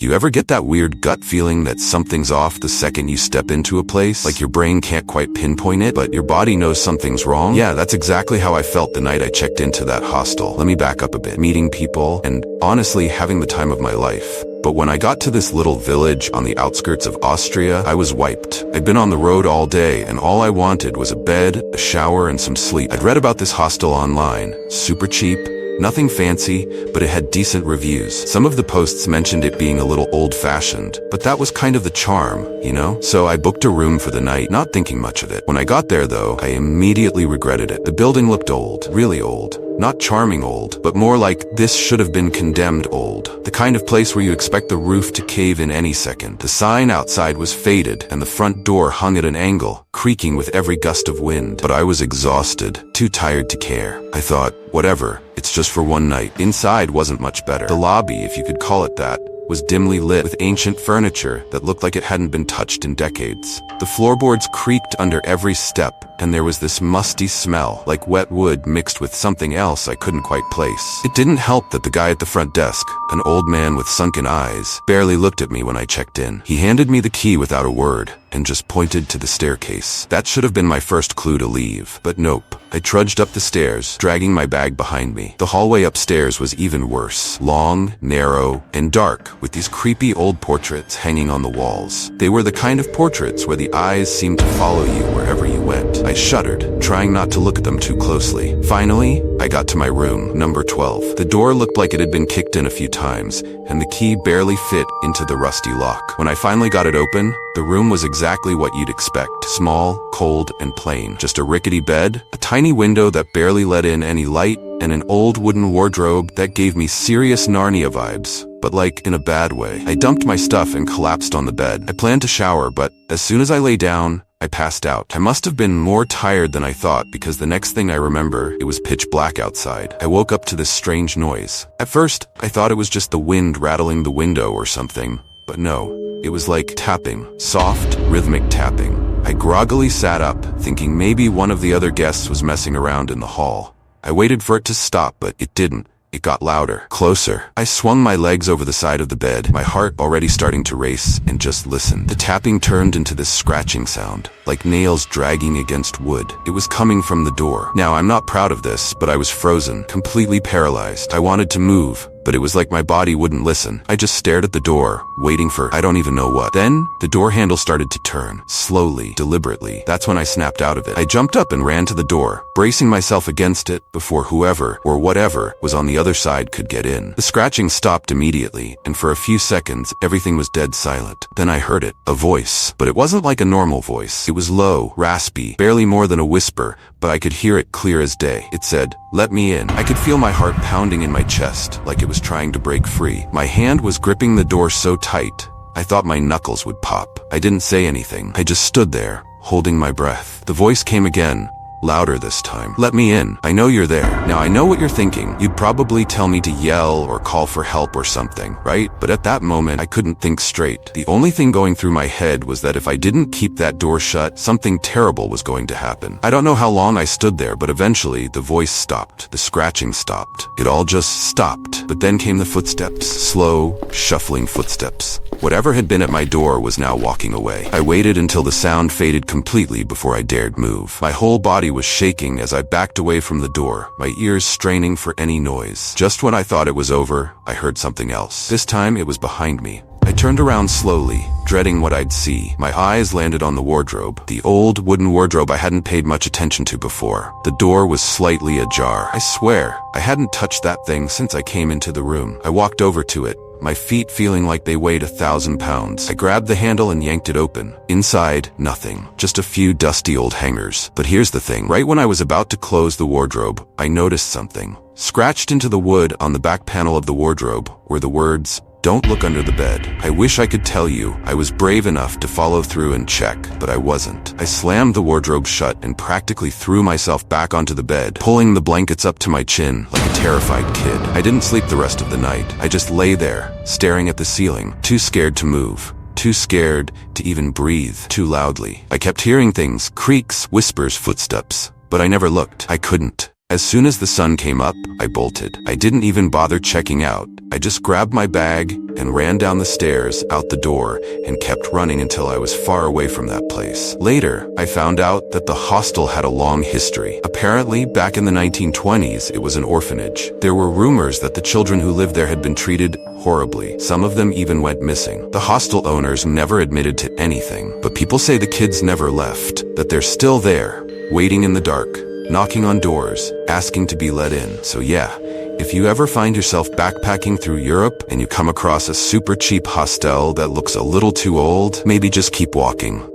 Do you ever get that weird gut feeling that something's off the second you step into a place? Like your brain can't quite pinpoint it, but your body knows something's wrong? Yeah, that's exactly how I felt the night I checked into that hostel. Let me back up a bit. Meeting people, and honestly having the time of my life. But when I got to this little village on the outskirts of Austria, I was wiped. I'd been on the road all day, and all I wanted was a bed, a shower, and some sleep. I'd read about this hostel online. Super cheap. Nothing fancy, but it had decent reviews. Some of the posts mentioned it being a little old-fashioned, but that was kind of the charm, you know? So I booked a room for the night, not thinking much of it. When I got there, though, I immediately regretted it. The building looked old, really old. Not charming old, but more like this should have been condemned old. The kind of place where you expect the roof to cave in any second. The sign outside was faded, and the front door hung at an angle, creaking with every gust of wind. But I was exhausted, too tired to care. I thought, whatever, it's just for one night. Inside wasn't much better. The lobby, if you could call it that, was dimly lit with ancient furniture that looked like it hadn't been touched in decades. The floorboards creaked under every step, and there was this musty smell, like wet wood mixed with something else I couldn't quite place. It didn't help that the guy at the front desk, an old man with sunken eyes, barely looked at me when I checked in. He handed me the key without a word, and just pointed to the staircase. That should have been my first clue to leave, but nope. I trudged up the stairs, dragging my bag behind me. The hallway upstairs was even worse. Long, narrow, and dark, with these creepy old portraits hanging on the walls. They were the kind of portraits where the eyes seemed to follow you wherever you went. I shuddered, trying not to look at them too closely. Finally, I got to my room, number 12. The door looked like it had been kicked in a few times, and the key barely fit into the rusty lock. When I finally got it open, the room was exactly what you'd expect. Small, cold, and plain. Just a rickety bed, a tiny window that barely let in any light, and an old wooden wardrobe that gave me serious Narnia vibes, but like in a bad way. I dumped my stuff and collapsed on the bed. I planned to shower, but as soon as I lay down, I passed out. I must have been more tired than I thought because the next thing I remember, it was pitch black outside. I woke up to this strange noise. At first, I thought it was just the wind rattling the window or something, but no. It was like tapping, soft, rhythmic tapping. I groggily sat up, thinking maybe one of the other guests was messing around in the hall. I waited for it to stop, but it didn't. It got louder, closer. I swung my legs over the side of the bed, my heart already starting to race, and just listened. The tapping turned into this scratching sound, like nails dragging against wood. It was coming from the door. Now, I'm not proud of this, but I was frozen, completely paralyzed. I wanted to move, but it was like my body wouldn't listen. I just stared at the door, waiting for I don't even know what. Then, the door handle started to turn, slowly, deliberately. That's when I snapped out of it. I jumped up and ran to the door, bracing myself against it before whoever, or whatever, was on the other side could get in. The scratching stopped immediately, and for a few seconds, everything was dead silent. Then I heard it, a voice. But it wasn't like a normal voice. It was low, raspy, barely more than a whisper, but I could hear it clear as day. It said, "Let me in." I could feel my heart pounding in my chest, like it was trying to break free. My hand was gripping the door so tight, I thought my knuckles would pop. I didn't say anything. I just stood there, holding my breath. The voice came again, louder this time. "Let me in. I know you're there." Now I know what you're thinking. You'd probably tell me to yell or call for help or something, right? But at that moment, I couldn't think straight. The only thing going through my head was that if I didn't keep that door shut, something terrible was going to happen. I don't know how long I stood there, but eventually the voice stopped. The scratching stopped. It all just stopped. But then came the footsteps. Slow, shuffling footsteps. Whatever had been at my door was now walking away. I waited until the sound faded completely before I dared move. My whole body was shaking as I backed away from the door, my ears straining for any noise. Just when I thought it was over, I heard something else. This time it was behind me. I turned around slowly, dreading what I'd see. My eyes landed on the wardrobe, the old wooden wardrobe I hadn't paid much attention to before. The door was slightly ajar. I swear, I hadn't touched that thing since I came into the room. I walked over to it, my feet feeling like they weighed 1,000 pounds. I grabbed the handle and yanked it open. Inside, nothing. Just a few dusty old hangers. But here's the thing. Right when I was about to close the wardrobe, I noticed something. Scratched into the wood on the back panel of the wardrobe were the words, "Don't look under the bed." I wish I could tell you I was brave enough to follow through and check, but I wasn't. I slammed the wardrobe shut and practically threw myself back onto the bed, pulling the blankets up to my chin like a terrified kid. I didn't sleep the rest of the night. I just lay there, staring at the ceiling, too scared to move. Too scared to even breathe too loudly. I kept hearing things, creaks, whispers, footsteps, but I never looked. I couldn't. As soon as the sun came up, I bolted. I didn't even bother checking out. I just grabbed my bag and ran down the stairs, out the door, and kept running until I was far away from that place. Later, I found out that the hostel had a long history. Apparently, back in the 1920s, it was an orphanage. There were rumors that the children who lived there had been treated horribly. Some of them even went missing. The hostel owners never admitted to anything, but people say the kids never left, that they're still there, waiting in the dark, knocking on doors, asking to be let in. So yeah, if you ever find yourself backpacking through Europe and you come across a super cheap hostel that looks a little too old, maybe just keep walking.